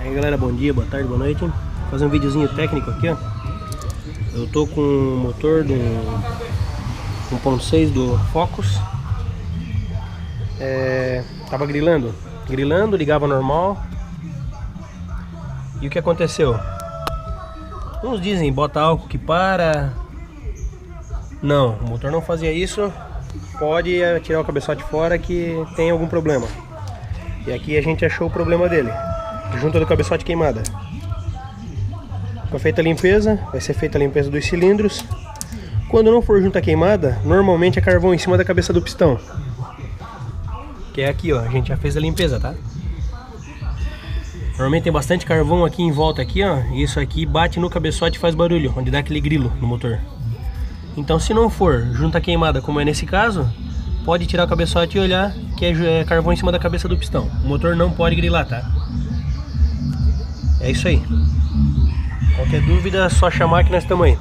E aí galera, bom dia, boa tarde, boa noite. Vou fazer um videozinho técnico aqui, ó. Eu tô com o motor do 1.6 do Focus. Tava grilando, ligava normal. E o que aconteceu? Uns dizem, bota álcool que para. Não, o motor não fazia isso. Pode tirar o cabeçote fora que tem algum problema. E aqui a gente achou o problema dele. Junta do cabeçote queimada. Foi feita a limpeza, vai ser feita a limpeza dos cilindros. Quando não for junta queimada, normalmente é carvão em cima da cabeça do pistão. Que é aqui, ó, a gente já fez a limpeza, tá? Normalmente tem bastante carvão aqui em volta aqui, ó. E isso aqui bate no cabeçote e faz barulho, onde dá aquele grilo no motor. Então se não for junta queimada, como é nesse caso, pode tirar o cabeçote e olhar que é carvão em cima da cabeça do pistão. O motor não pode grilar, tá? É isso aí. Qualquer dúvida é só chamar que nós estamos aí.